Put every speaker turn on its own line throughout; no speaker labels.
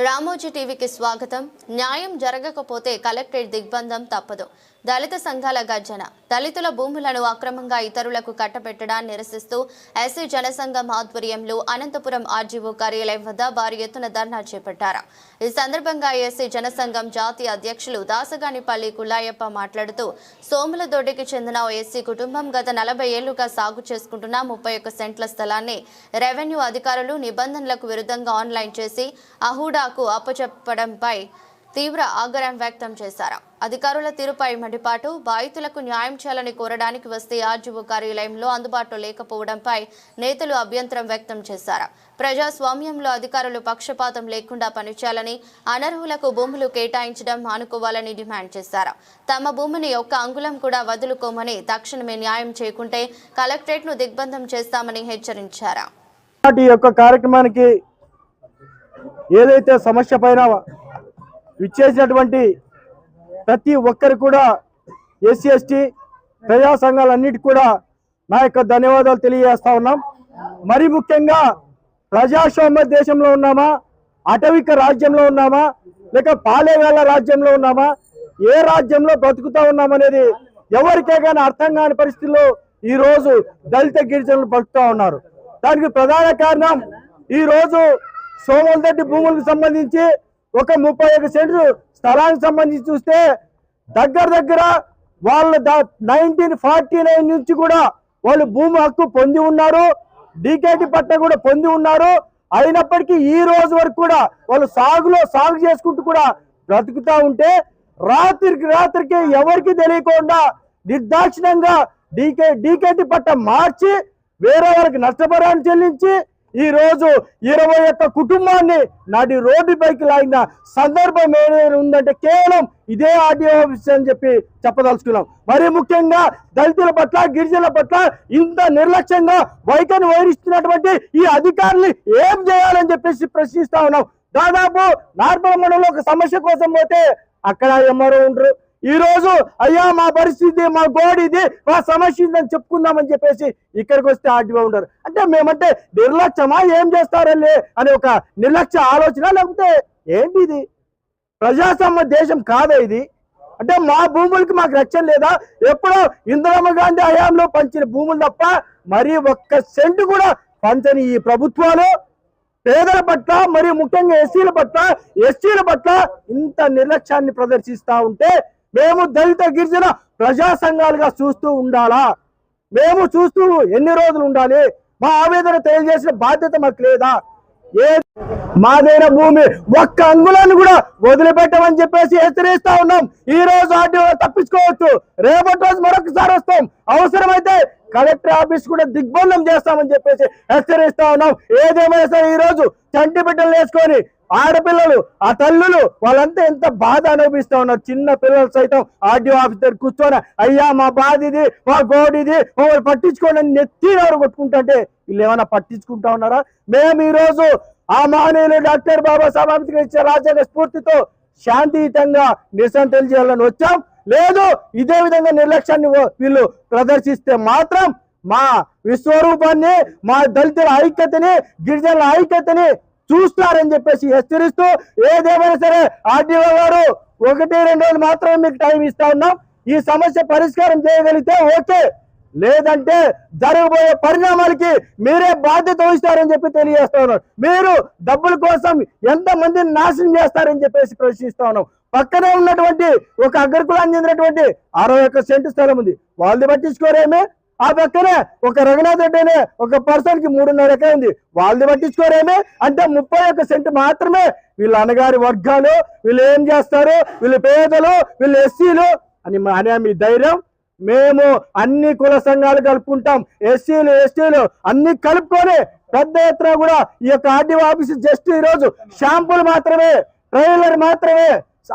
రామోజీ టీవీకి స్వాగతం. న్యాయం జరగకపోతే కలెక్టరేట్ దిగ్బంధం తప్పదు. దళిత సంఘాల గర్జన. దళితుల భూములను అక్రమంగా ఇతరులకు కట్టబెట్టడాన్ని నిరసిస్తూ ఎస్సీ జనసంఘం ఆధ్వర్యంలో అనంతపురం ఆర్జీఓ కార్యాలయం వద్ద భారీ ఎత్తున ధర్నా చేపట్టారు. ఈ సందర్భంగా ఎస్సీ జనసంఘం జాతీయ అధ్యక్షులు దాసగానిపల్లి కుల్లాయప్ప మాట్లాడుతూ, సోములదొడ్డికి చెందిన ఓ ఎస్సీ కుటుంబం గత 40 ఏళ్లుగా సాగు చేసుకుంటున్న 31 సెంట్ల స్థలాన్ని రెవెన్యూ అధికారులు నిబంధనలకు విరుద్ధంగా ఆన్లైన్ చేసి అహూడాకు అప్పచెప్పడంపై తీవ్ర ఆగ్రహం వ్యక్తం చేశారు. అధికారుల తీరుపై మండిపాటు. బాధితులకు న్యాయం చేయాలని కోరడానికి వస్తే ఆర్జీఓ కార్యాలయంలో అందుబాటులో లేకపోవడంపై నేతలు అభ్యంతరం వ్యక్తం చేశారు. ప్రజాస్వామ్యంలో అధికారులు పక్షపాతం లేకుండా పనిచేయాలని, అనర్హులకు భూములు కేటాయించడం మానుకోవాలని డిమాండ్ చేశారు. తమ భూమిని ఒక్క అంగుళం కూడా వదులుకోమని, తక్షణమే న్యాయం చేయకుంటే కలెక్టరేట్ ను దిగ్బంధం చేస్తామని హెచ్చరించారు.
ఈ యొక్క కార్యక్రమానికి ఏదైతే సమస్య పైన విచ్చేసినటువంటి ప్రతి ఒక్కరు కూడా ఎస్సీ ఎస్టీ ప్రజా సంఘాలన్నిటి కూడా నా యొక్క ధన్యవాదాలు తెలియజేస్తా ఉన్నాం. మరి ముఖ్యంగా ప్రజాస్వామ్య దేశంలో ఉన్నామా, అటవిక రాజ్యంలో ఉన్నామా, లేక పాలేవేళ్ల రాజ్యంలో ఉన్నామా, ఏ రాజ్యంలో బతుకుతా ఉన్నామనేది ఎవరికే కానీ అర్థం కాని పరిస్థితుల్లో ఈరోజు దళిత గిరిజనులు బతుకుతా ఉన్నారు. దానికి ప్రధాన కారణం ఈరోజు సోములదొడ్డి భూములకు సంబంధించి ఒక 31 సెంట్లు స్థలానికి సంబంధించి చూస్తే దగ్గర వాళ్ళు 1949 నుంచి కూడా వాళ్ళు భూమి హక్కు పొంది ఉన్నారు, డీకేటీ పట్ట కూడా పొంది ఉన్నారు. అయినప్పటికీ ఈ రోజు వరకు కూడా వాళ్ళు సాగు చేసుకుంటూ కూడా బ్రతుకుతా ఉంటే రాత్రికి ఎవరికి తెలియకుండా నిర్దాక్షిణ్యంగా డీకేటీ పట్ట మార్చి వేరే వాళ్ళకి నష్టపరిహారం చెల్లించి ఈ రోజు 21 కుటుంబాన్ని నాటి రోడ్డుపైకి లాగిన సందర్భం ఏదైనా ఉందంటే కేవలం ఇదే ఆర్డీఓ ఆఫీస్ అని చెప్పదలుచుకున్నాం. మరి ముఖ్యంగా దళితుల పట్ల, గిరిజనుల పట్ల ఇంత నిర్లక్ష్యంగా వైఖరిని వహిస్తున్నటువంటి ఈ అధికారులు ఏం చేయాలని చెప్పేసి ప్రశ్నిస్తా ఉన్నాం. దాదాపు నార్మల్ మండలంలో ఒక సమస్య కోసం పోతే అక్కడ ఎంఆర్ఓ ఉండరు. ఈ రోజు అయ్యా మా పరిస్థితి, మా గోడిది, మా సమస్య ఉందని చెప్పుకుందామని చెప్పేసి ఇక్కడికి వస్తే ఆర్డీఓ ఉండరు. అంటే మేమంటే నిర్లక్ష్యమా, ఏం చేస్తారలే అనే ఒక నిర్లక్ష్య ఆలోచన, లేకపోతే ఏంటి ఇది? ప్రజాస్వామ్య దేశం కాదా ఇది? అంటే మా భూములకి మాకు రక్షణ లేదా? ఎప్పుడో ఇందిరమ్మ గాంధీ హయాంలో పంచిన భూములు తప్ప మరి 1 సెంటు కూడా పంచని ఈ ప్రభుత్వాలు పేదల పట్ల, మరి ముఖ్యంగా ఎస్సీల పట్ల ఇంత నిర్లక్ష్యాన్ని ప్రదర్శిస్తా ఉంటే మేము దళిత గిరిజన ప్రజా సంఘాలుగా చూస్తూ ఉండాలా? మేము చూస్తూ ఎన్ని రోజులు ఉండాలి? మా ఆవేదన తెలియజేసిన బాధ్యత మాకు లేదా? మాదైన భూమి 1 అంగుళాన్ని కూడా వదిలిపెట్టమని చెప్పేసి హెచ్చరిస్తా ఉన్నాం. ఈ రోజు ఆర్డీఓ తప్పించుకోవచ్చు, రేపటి రోజు మరొకసారి వస్తాం, అవసరమైతే కలెక్టర్ ఆఫీస్ కూడా దిగ్బంధం చేస్తామని చెప్పేసి హెచ్చరిస్తా ఉన్నాం. ఏదేమైనా సరే ఈ రోజు చంటి బిడ్డలు వేసుకొని ఆడపిల్లలు, ఆ తల్లులు వాళ్ళంతా ఎంత బాధ అనుభవిస్తా ఉన్నారు. చిన్న పిల్లలు సైతం ఆర్డీఓ ఆఫీస్ దగ్గర కూర్చొని అయ్యా మా బాధ ఇది, మా గోడిది, మమ్మల్ని పట్టించుకోండి అని నెత్తినవరు కొట్టుకుంటుంటే వీళ్ళు ఏమైనా పట్టించుకుంటా ఉన్నారా? మేము ఈ రోజు ఆ మహనీయులు డాక్టర్ బాబాసాహెబ్ అంబేద్కర్ ఇచ్చే రాజ్యాంగ స్ఫూర్తితో శాంతియుతంగా నిరసన తెలియజేయాలని వచ్చాం. లేదు ఇదే విధంగా నిర్లక్ష్యాన్ని వీళ్ళు ప్రదర్శిస్తే మాత్రం మా విశ్వరూపాన్ని, మా దళితుల ఐక్యతని, గిరిజనుల ఐక్యతని చూస్తారని చెప్పేసి హెచ్చరిస్తూ, ఏదేమైనా సరే ఆర్డీఓ గారు 1-2 రోజులు మాత్రమే మీకు టైం ఇస్తా ఉన్నాం. ఈ సమస్య పరిష్కారం చేయగలిగితే ఓకే, లేదంటే జరగబోయే పరిణామాలకి మీరే బాధ్యత వహిస్తారని చెప్పి తెలియజేస్తా ఉన్నారు. మీరు డబ్బుల కోసం ఎంత మందిని నాశనం చేస్తారని చెప్పేసి ప్రశ్నిస్తా ఉన్నాం. పక్కనే ఉన్నటువంటి ఒక అగ్రకులానికి చెందినటువంటి 61 సెంటు స్థలం ఉంది, వాళ్ళది పట్టించుకోరేమే. ఆ పక్కనే ఒక రఘునాథ్ రెడ్డి అనే ఒక పర్సన్ కి 3.5 ఎకరం ఉంది, వాళ్ళది పట్టించుకోరేమే. అంటే 31 సెంటు మాత్రమే వీళ్ళ అన్నగారి వర్గాలు, వీళ్ళు ఏం చేస్తారు, వీళ్ళు పేదలు, వీళ్ళు ఎస్సీలు అనే మీ ధైర్యం? మేము అన్ని కుల సంఘాలు కలుపుకుంటాం, ఎస్సీలు ఎస్టీలు అన్ని కలుపుకొని పెద్ద ఎత్తున కూడా ఈ యొక్క ఆర్డీఓ ఆఫీస్ జస్ట్ ఈరోజు షాంపుల్ మాత్రమే, ట్రైలర్ మాత్రమే,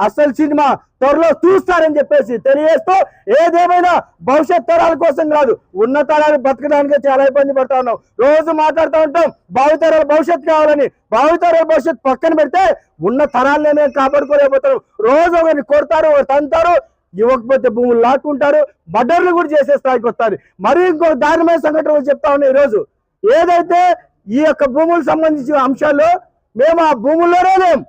అసలు సినిమా త్వరలో చూస్తారని చెప్పేసి తెలియజేస్తూ, ఏదేమైనా భవిష్యత్ తరాల కోసం కాదు, ఉన్న తరాలు బతకడానికి చాలా ఇబ్బంది పడతా ఉన్నాం. రోజు మాట్లాడుతూ ఉంటాం భావితరాల భవిష్యత్తు కావాలని. భావితరాల భవిష్యత్తు పక్కన పెడితే ఉన్న తరాలనే కాపాడుకోలేకపోతారు. రోజు ఒకరిని కొడతారు, ఒకరు తంతారు, ఇవ్వకపోతే భూములు లాక్కుంటారు, మర్డర్లు కూడా చేసే స్థాయికి వస్తారు. మరి ఇంకో దారుణమైన సంఘటనలు చెప్తా ఉన్నాయి. ఈరోజు ఏదైతే ఈ యొక్క భూములకు సంబంధించిన అంశాల్లో మేము ఆ భూముల్లోనే లేం,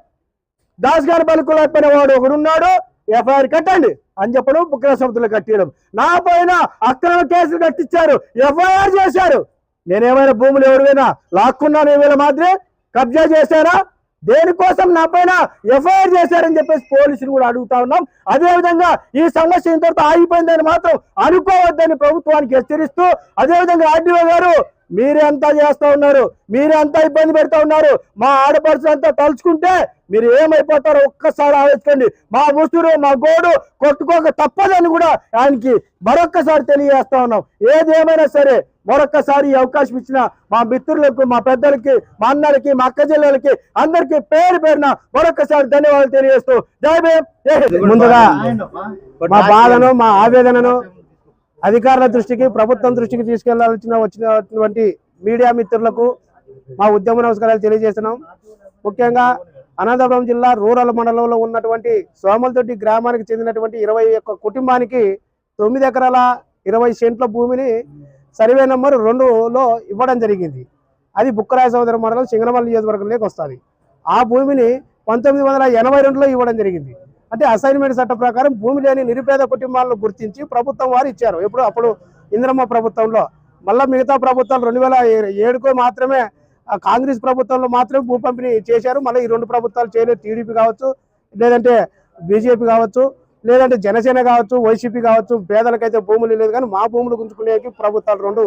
దాస్గారి పలుకులైపోయిన వాడు ఒకడున్నాడు, ఎఫ్ఐఆర్ కట్టండి అని చెప్పడం, బుక్కల సముద్రంలో కట్టేయడం. నా పైన అక్రమ కేసులు కట్టించారు, ఎఫ్ఐఆర్ చేశారు. నేనేమైనా భూములు ఎవరివైనా లాక్కున్నాను, ఏమైనా మాత్రమే కబ్జా చేశారా? దేనికోసం నా పైన ఎఫ్ఐఆర్ చేశారని చెప్పేసి పోలీసులు కూడా అడుగుతా ఉన్నాం. అదేవిధంగా ఈ సమస్య ఇంతటితో ఆగిపోయిందని మాత్రం అనుకోవద్దని ప్రభుత్వానికి హెచ్చరిస్తూ, అదేవిధంగా ఆర్డీఓ గారు మీరే అంతా చేస్తా ఉన్నారు, మీరే అంతా ఇబ్బంది పెడతా ఉన్నారు, మా ఆడపడుచులంతా తలుచుకుంటే మీరు ఏమైపోతారో ఒక్కసారి ఆలోచించండి. మా ముసురు మా గోడు కొట్టుకోక తప్పదని కూడా ఆయనకి మరొక్కసారి తెలియజేస్తా ఉన్నాం. ఏదేమైనా సరే మరొక్కసారి ఈ అవకాశం ఇచ్చిన మా మిత్రులకు, మా పెద్దలకి, మా అన్నలకి, మా అక్క చెల్లెలకి అందరికీ పేరు పేరున మరొక్కసారి ధన్యవాదాలు తెలియజేస్తూ జై భీమ్, జై హింద్. ముందుగా మా బాధను, మా ఆవేదనను అధికారుల దృష్టికి, ప్రభుత్వం దృష్టికి వచ్చినటువంటి మీడియా మిత్రులకు మా ఉద్యమ నమస్కారాలు తెలియజేస్తున్నాం. ముఖ్యంగా అనంతపురం జిల్లా రూరల్ మండలంలో ఉన్నటువంటి సోమలతోటి గ్రామానికి చెందినటువంటి 21 కుటుంబానికి 9 ఎకరాల 20 సెంట్ల భూమిని సర్వే నెంబర్ 2లో ఇవ్వడం జరిగింది. అది బుక్కరాయ సోదర మండలం సింగనమల్లి నియోజకవర్గంలోకి వస్తుంది. ఆ భూమిని 1982లో ఇవ్వడం జరిగింది. అంటే అసైన్మెంట్ చట్టం ప్రకారం భూమి లేని నిరుపేద కుటుంబాలను గుర్తించి ప్రభుత్వం వారు ఇచ్చారు. అప్పుడు ఇంద్రమ్మ ప్రభుత్వంలో. మళ్ళీ మిగతా ప్రభుత్వాలు 2007కు మాత్రమే, కాంగ్రెస్ ప్రభుత్వంలో మాత్రమే భూ పంపిణీ చేశారు. మళ్ళీ ఈ 2 ప్రభుత్వాలు చేయలేదు. టీడీపీ కావచ్చు, లేదంటే బీజేపీ కావచ్చు, లేదంటే జనసేన కావచ్చు, వైసీపీ కావచ్చు. పేదలకైతే భూములు లేదు, కానీ మా భూములు గుంజుకునేకి ప్రభుత్వాలు 2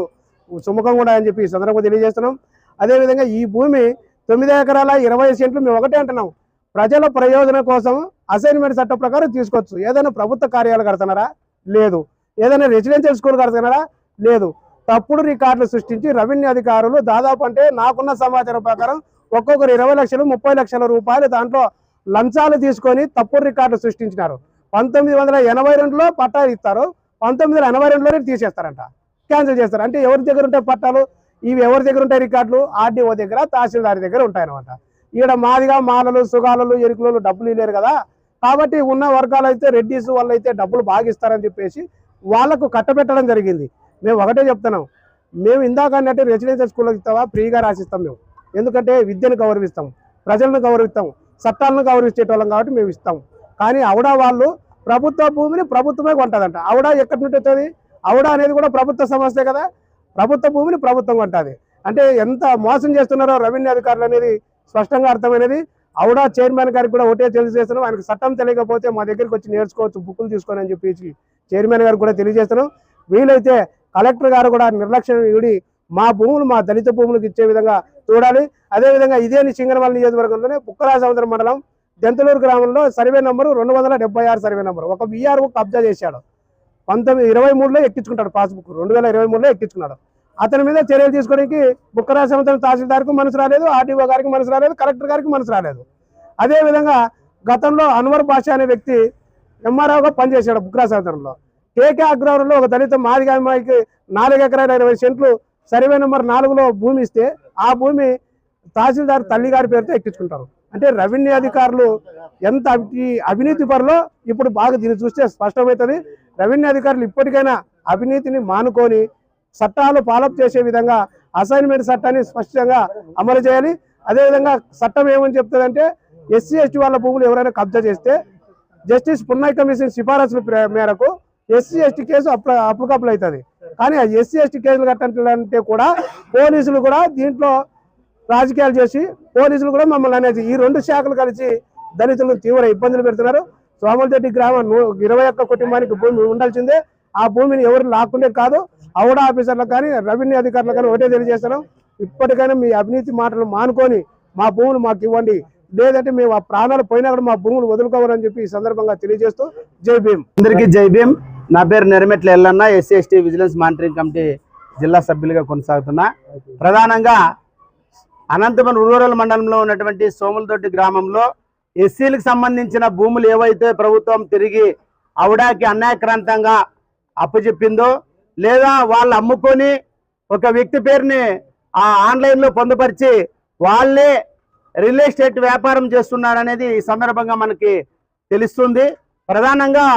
సుముఖంగా ఉన్నాయని చెప్పి ఈ సందర్భంగా తెలియజేస్తున్నాం. అదేవిధంగా ఈ భూమి 9 ఎకరాల 20 సెంట్లు మేము ఒకటే అంటున్నాం, ప్రజల ప్రయోజనం కోసం అసైన్మెంట్ చట్టం ప్రకారం తీసుకోవచ్చు. ఏదైనా ప్రభుత్వ కార్యాలయాలు కడుతున్నారా? లేదు. ఏదైనా రెసిడెన్షియల్ స్కూల్ కడుతున్నారా? లేదు. తప్పుడు రికార్డులు సృష్టించి రెవెన్యూ అధికారులు దాదాపు, అంటే నాకున్న సమాచారం ప్రకారం ఒక్కొక్కరు 20 లక్షలు 30 లక్షల రూపాయలు దాంట్లో లంచాలు తీసుకొని తప్పుడు రికార్డులు సృష్టించినారు. 1982లో పట్టాలు ఇస్తారు, 1982లోనే తీసేస్తారంట, క్యాన్సిల్ చేస్తారు. అంటే ఎవరి దగ్గర ఉంటాయి పట్టాలు? ఇవి ఎవరి దగ్గర ఉంటాయి రికార్డులు? ఆర్డీఓ దగ్గర, తహసీల్దార్ దగ్గర ఉంటాయన్నమాట. ఈడ మాదిగా మాలలు, సుగాలలు, ఎరుకులు డబ్బులు ఇవ్వలేరు కదా. కాబట్టి ఉన్న వర్గాలు అయితే, రెడ్డిస్ వాళ్ళు అయితే డబ్బులు బాగా ఇస్తారని చెప్పేసి వాళ్లకు కట్టబెట్టడం జరిగింది. మేము ఒకటే చెప్తున్నాం, మేము ఇందాక అన్నట్టు రెసిడెన్షియల్ స్కూల్కి ఇస్తావా, ఫ్రీగా రాసిస్తాం మేము. ఎందుకంటే విద్యను గౌరవిస్తాం, ప్రజలను గౌరవిస్తాం, చట్టాలను గౌరవించేటోళ్ళం కాబట్టి మేము ఇస్తాం. కానీ ఆవిడ వాళ్ళు ప్రభుత్వ భూమిని ప్రభుత్వమే కొంటుందంట. ఆవిడ ఎక్కడి నుండి వస్తుంది? ఆవిడ అనేది కూడా ప్రభుత్వ సమస్య కదా. ప్రభుత్వ భూమిని ప్రభుత్వం కొంటుంది. అంటే ఎంత మోసం చేస్తున్నారో రెవెన్యూ అధికారులు అనేది స్పష్టంగా అర్థమైనది. ఆవిడ చైర్మన్ గారికి కూడా ఒకటే తెలియజేస్తున్నాం, ఆయనకు చట్టం తెలియకపోతే మా దగ్గరికి వచ్చి నేర్చుకోవచ్చు, బుక్కులు తీసుకొని అని చెప్పేసి చైర్మన్ గారికి కూడా తెలియజేస్తున్నాం. వీలైతే కలెక్టర్ గారు కూడా నిర్లక్ష్యం వీడి మా భూములు, మా దళిత భూములకు ఇచ్చే విధంగా చూడాలి. అదేవిధంగా ఇదే సింగనమల్లి నియోజకవర్గంలోనే బుక్కరాయ సముద్ర మండలం దెంతలూరు గ్రామంలో సర్వే నెంబరు 276 సర్వే నెంబరు ఒక వీఆర్ఓ కబ్జా చేశాడు. 1923లో ఎక్కించుకుంటాడు పాస్బుక్, 2023లో ఎక్కించుకున్నాడు. అతని మీద చర్యలు తీసుకోవడానికి బుక్కరాయ సముద్రం తహసీల్దార్కు మనసు రాలేదు, ఆర్డీఓ గారికి మనసు రాలేదు, కలెక్టర్ గారికి మనసు రాలేదు. అదేవిధంగా గతంలో అన్వర్ బాషా అనే వ్యక్తి ఎంఆర్ఓగా పనిచేశాడు బుక్కరాయ సముద్రంలో. కేకే అగ్రవరంలో ఒక దళిత మాదిగ అమ్మాయికి 4 ఎకరాల 20 సెంట్లు సర్వే నెంబర్ 4లో భూమి ఇస్తే ఆ భూమి తహసీల్దార్ తల్లి గారి పేరుతో ఎక్కించుకుంటారు. అంటే రెవెన్యూ అధికారులు ఎంత అవినీతి పరులో ఇప్పుడు బాగా దీన్ని చూస్తే స్పష్టమవుతుంది. రెవెన్యూ అధికారులు ఇప్పటికైనా అవినీతిని మానుకొని చట్టాలు ఫాలోఅప్ చేసే విధంగా అసైన్మెంట్ చట్టాన్ని స్పష్టంగా అమలు చేయాలి. అదేవిధంగా చట్టం ఏమని చెప్తుందంటే, ఎస్సీ ఎస్టీ వాళ్ళ భూములు ఎవరైనా కబ్జా చేస్తే జస్టిస్ పున్నయ్య కమిషన్ సిఫారసుల మేరకు ఎస్సీ ఎస్టీ కేసు అప్లికబుల్ అవుతుంది. కానీ ఆ ఎస్సీ ఎస్టీ కేసులు కట్టాలంటే కూడా పోలీసులు కూడా దీంట్లో రాజకీయాలు చేసి పోలీసులు కూడా మమ్మల్ని అనేది ఈ 2 శాఖలు కలిసి దళితులను తీవ్ర ఇబ్బందులు పెడుతున్నారు. సోమలతోటి గ్రామం 21 కుటుంబానికి భూమి ఉండాల్సిందే. ఆ భూమిని ఎవరు లాక్కుండే కాదు. ఔడా ఆఫీసర్లకు కానీ రెవెన్యూ అధికారులకు కానీ ఒకటే తెలియజేస్తున్నాం, ఇప్పటికైనా మీ అవినీతి మాటలు మానుకొని మా భూములు మాకు ఇవ్వండి, లేదంటే మేము ఆ ప్రాణాలు పోయినా కూడా మా భూములు వదులుకోవాలని చెప్పి ఈ సందర్భంగా తెలియజేస్తూ జై భీమ్.
అందరికీ జై భీమ్. నా పేరు Neramatla Ellanna, SC ST vigilance monitoring committee జిల్లా సభ్యులుగా కొనసాగుతున్నా. ప్రధానంగా అనంతపురం రూరల్ మండలంలో ఉన్నటువంటి సోములతోటి గ్రామంలో ఎస్సీలకు సంబంధించిన భూములు ఏవైతే ప్రభుత్వం తిరిగి ఔడాకి అన్యాయక్రాంతంగా అప్పచెప్పిందో, లేదా వాళ్ళు అమ్ముకొని ఒక వ్యక్తి పేరుని ఆన్లైన్లో పొందుపరిచి వాళ్ళే రియల్ ఎస్టేట్ వ్యాపారం చేస్తున్నారనేది ఈ సందర్భంగా మనకి తెలుస్తుంది. ప్రధానంగా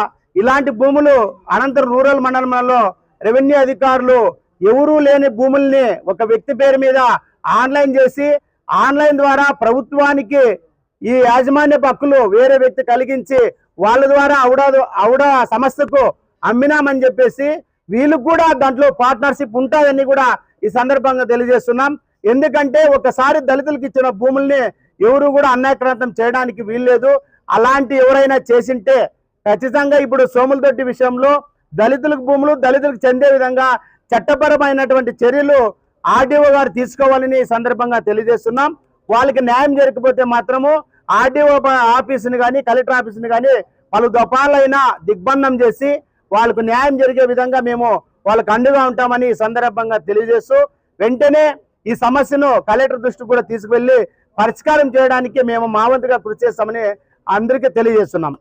ఇలాంటి భూములు అనంతపురం రూరల్ మండలంలో రెవెన్యూ అధికారులు ఎవరూ లేని భూముల్ని ఒక వ్యక్తి పేరు మీద ఆన్లైన్ చేసి ఆన్లైన్ ద్వారా ప్రభుత్వానికి ఈ యాజమాన్య హక్కులు వేరే వ్యక్తి కలిగించి వాళ్ళ ద్వారా ఆవిడ సంస్థకు అమ్మినామని చెప్పేసి వీళ్ళకు కూడా దాంట్లో పార్ట్నర్షిప్ ఉంటుందని కూడా ఈ సందర్భంగా తెలియజేస్తున్నాం. ఎందుకంటే ఒకసారి దళితులకు ఇచ్చిన భూముల్ని ఎవరు కూడా అన్యాక్రాంతం చేయడానికి వీల్లేదు. అలాంటి ఎవరైనా చేసింటే ఖచ్చితంగా ఇప్పుడు సోములదొడ్డి విషయంలో దళితులకు భూములు దళితులకు చెందే విధంగా చట్టపరమైనటువంటి చర్యలు ఆర్డీఓ గారు తీసుకోవాలని ఈ సందర్భంగా తెలియజేస్తున్నాం. వాళ్ళకి న్యాయం జరగకపోతే మాత్రము ఆర్డీఓ ఆఫీసుని కానీ కలెక్టర్ ఆఫీసుని కానీ పలు దఫాలైనా దిగ్బంధం చేసి వాళ్ళకు న్యాయం జరిగే విధంగా మేము వాళ్ళకు అండగా ఉంటామని ఈ సందర్భంగా తెలియజేస్తూ వెంటనే ఈ సమస్యను కలెక్టర్ దృష్టికి కూడా తీసుకువెళ్లి పరిష్కారం చేయడానికి మేము మా వంతుగా కృషి చేస్తామని అందరికీ తెలియజేస్తున్నాం.